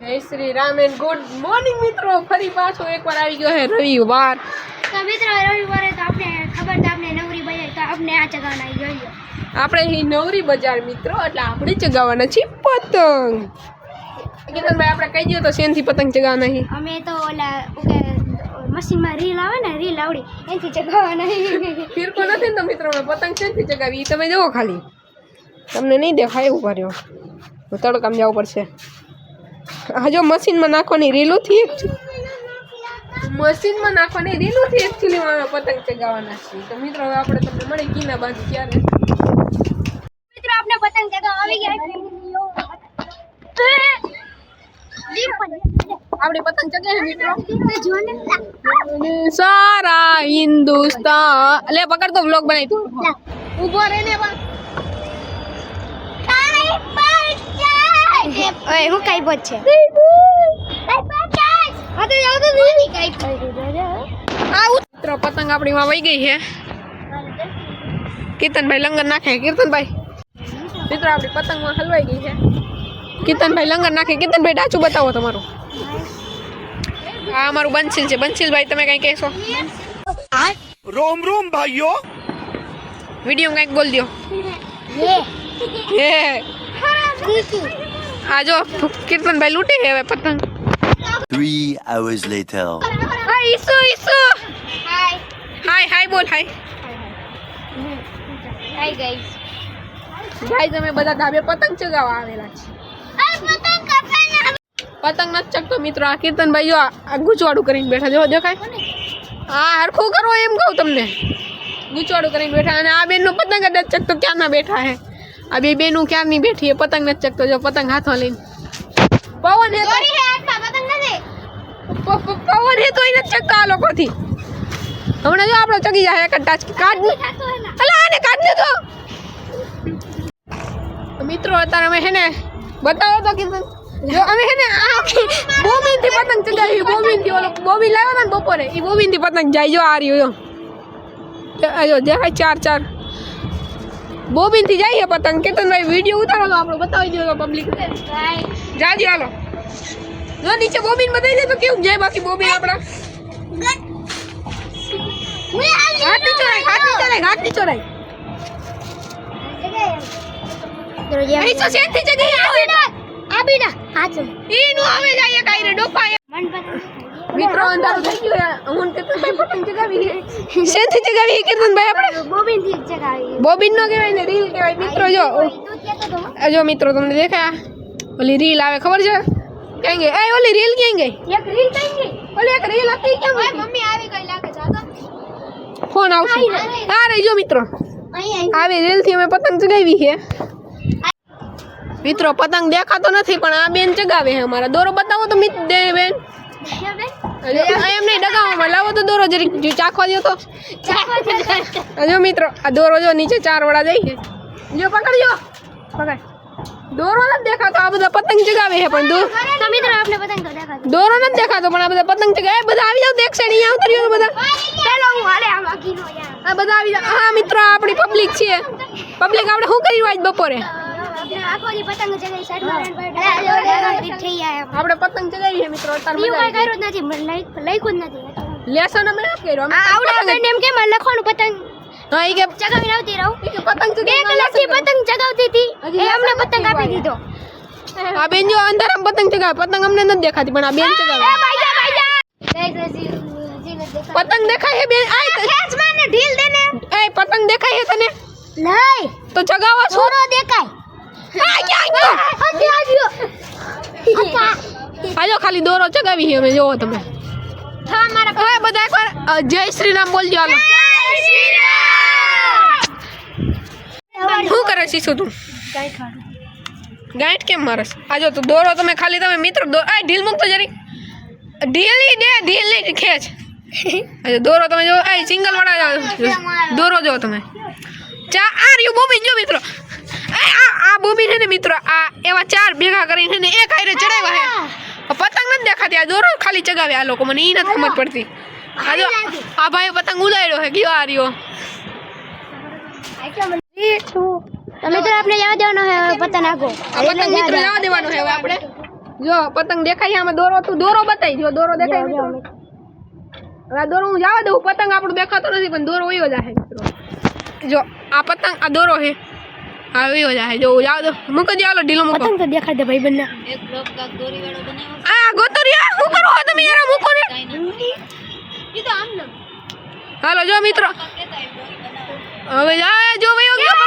જય Shri Ram and good morning મિત્રો. ફરી પાછો એકવાર આવી ગયો હે રવિવાર. તો મિત્રો રવિવારે તો આપણે ખબર તો આપણે નવરી બજાર તો આપણે આ ચગાવવાના જોઈએ. આપણે અહીં નવરી બજાર મિત્રો, એટલે આપણે ચગાવવાના છે પતંગ. કિરણભાઈ આપણે કહી દો તો શેનથી પતંગ ચગાવવાના છે? અમે તો ઓલા મશીનમાં રીલ આવે ને, રીલ આવડી એનાથી ચગાવવાના. ફિરકો નથી ને તો મિત્રો અમે પતંગ શેનથી ચગાવી એ તમે જુઓ ખાલી. તમને નહીં દેખાય એવું કર્યો તો તડકામાં જવું પડશે. હા જો મશીનમાં નાખવાની રીલોથી મશીનમાં નાખવાની રીલોથી એકચ્યુઅલી અમે પતંગ ચગાવવાના છીએ. તો મિત્રો હવે આપણે તમને મળી કીના બાજુ ક્યારે મિત્રો આપણે પતંગ ચગાવવા આવી ગયા આપણે પતંગ ચગાવીએ મિત્રો. છે. સારા હિન્દુસ્તાન લે પકડ તો વ્લોગ બનાવી તું ઊભો રહે ને પણ ઓય હું કઈ બોલ છે મિત્રો પતંગ આપણી માં વહી ગઈ છે. કીર્તનભાઈ લંગર નાખે. કીર્તનભાઈ મિત્રો આપણી પતંગમાં હલવાઈ ગઈ છે. કીર્તનભાઈ લંગર નાખે. કીર્તનભાઈ ડાચું બતાવો તમારું. આ અમારું બંસીલ છે. બંસીલભાઈ તમે કઈ કહેશો? रोम रोम भाइयों વિડીયો કંઈક બોલ દો. હે આ જો કીર્તનભાઈ લૂટી છે હવે પતંગ. 3 hours later હા ઈસુ ઈસુ હાય હાય બોલ હાય. હાય ગાઈસ ભાઈ તમે બધા ધાબે પતંગ ચગાવવા આવેલા છે. પતંગ નથી ચગતો મિત્રો. આ કીર્તનભાઈ જો આ ગૂંચવાડું કરીને બેઠા. જો દેખાય? હા હરખું કરો એમ કહું તમને. ગૂંચવાડું કરીને બેઠા. અને આ બેનનો પતંગ જ નથી ચગતો ક્યારના બેઠા હે. આ બે બેનું ક્યારની બેઠી એ પતંગ નથી ચગતો. જો પતંગ હાથમાં લઈને પવન હે તો પવન હે તો એ નથી ચગતા આ લોકોથી. હમણાં જો આપણો ચગી જાય એક ટાચ કાઢ અલા આને કાઢ દે તો. મિત્રો અત્યારે અમે હે ને બતાવો તો કીધું જો અમે હે ને આ બોબીનથી પતંગ ચગાવી. બોબીનથી ઓલો બોબીન લાવ્યો ને બપોરે એ બોબીનથી પતંગ જાય. જો આ રહ્યો જો દેખાય ચાર ચાર બોબીનથી જાય પતંગ. કેતનભાઈ વિડીયો ઉતારો તો આપણો બતાવી દો તો પબ્લિક જાજી હાલો. જો નીચે બોબીન બતાવી દે તો કેવું જાય. બાકી બોબીન આપણા હાથ નીચો રાખ. અહીં તો શેઠથી જગ્યાએ આવે ઈ નું આવે જાય કાઈ રે ડોફા. મિત્રો અંધારું થઈ ગયું. હું કેતનભાઈ પતંગ ચગાવી શેઠથી ચગાવી કીર્તનભાઈ આપણે બોબીનથી ચગાવી. બોબીન નો કહેવાય ને રીલ કહેવાય મિત્રો. જો મિત્રો તમને દેખાય ઓલી રીલ આવે ખબર છે ક્યાં ગઈ? એ ઓલી રીલ ક્યાં ગઈ? એક રીલ થઈ ગઈ. ઓલી એક રીલ હતી કેમ ગઈ? મમ્મી આવી ગઈ લાગે જાતો. ફોન આવશે. હા રે જો મિત્રો આવી રીલ થી અમે પતંગ ચગાવી છે મિત્રો. પતંગ દેખાતો નથી પણ આ બેન ચગાવે છે અમારા. દોરો બતાવો તો મિત દે બેન. એમ નહીં ડગાવવામાં લાવો તો દોરો જરીક ચાખવા દો તો. જો મિત્રો આ દોરો જો નીચે ચાર વડા જાય છે. જો પકડજો પકડ. દોરો નથી દેખાતો. આ બધા પતંગ ચગાવે છે પણ તો મિત્રો આપણે પતંગ તો દેખાતો. દોરો નથી દેખાતો પણ આ બધા પતંગ ચગાવે. બધા આવી જાવ તો એક સાઈડ અહીંયા ઉતર્યો બધા. પેલો હું હાલે આમ આગીનો યાર. આ બધા આવી જાવ. હા મિત્રો આપણી પબ્લિક છે. પબ્લિક આપણે શું કર્યું આજ બપોરે? આખો દી પતંગ ચગાવી સાઈડ મારે થઈ જાય. આપણે પતંગ ચગાવી છે મિત્રો. અત્યારે બીજું મજા કઈ આવી. કર્યું જ નથી. મને લખ્યું જ નથી. લેસન અમે નથી કર્યો. અમે આવડે આપણને એમ કેમ લખવાનું પતંગ હા ઈ કે ચગાવી આવતી રહું. પતંગ 2 કલાકથી પતંગ ચગાવતી હતી. એ અમને પતંગ આપી દીધો. આ બેન જો અંધારામાં પતંગ ચગાવે. પતંગ અમને નથી દેખાતી પણ આ બેન ચગાવે. પતંગ દેખાય છે બેન? આય ખેંચ માને ઢીલ દેને. એ પતંગ દેખાય છે તને? નહીં તો ચગાવવા શું? છોરો દેખાય. આ ક્યાં ગયો? આજો ખાલી દોરો ચગાવી છે અમે. જોવો તમે. હા મારા હવે બધા એકવાર જય શ્રી રામ બોલજો. હાલો શું કરે શીશુ તું? ગાંઠ કેમ મારસ? આજો તું દોરો તમે ખાલી તમે મિત્રો આ ઢીલ મૂકતો જરી. ઢીલ નહીં ખેંચ. આજો દોરો તમે જો આ સિંગલ વાળા દોરો જો તમે. ચા આ રહ્યું બોબીન જો મિત્રો. આ બોબીન છે ને મિત્રો આ એવા ચાર ભેગા કરીને ને એક હારે ચડાવ્યા છે. પતંગ નથી દેખાતી. આ દોરો ખાલી ચગાવે આ લોકો. મને એ નથી સમજ પડતી. આજો આ ભાઈ પતંગ ઉડાડ્યો છે. કયો આ રહ્યો? તો મિત્રો આપણે જવા દેવાનો હે પતંગ નાખો. પતંગ મિત્રો જવા દેવાનો હે હવે આપણે. જો પતંગ દેખાય છે આમાં દોરો તું દોરો બતાવી જો દોરો દેખાય મિત્રો હવે આ દોરો હું જવા દઉં પતંગ આપણું દેખાતો નથી પણ દોરો વયો જાય મિત્રો જો આ પતંગ આ દોરો છે હા વયો જાય જો જાવ દો મૂકી દો હાલો ઢીલો મૂકો પતંગ તો દેખાડ દે ભાઈ બંને આ ગોતરિયા શું કરો છો તમે યાર મૂકો ને ઈ તો આમ ન હાલો જો મિત્રો હવે જા જો વયો ગયો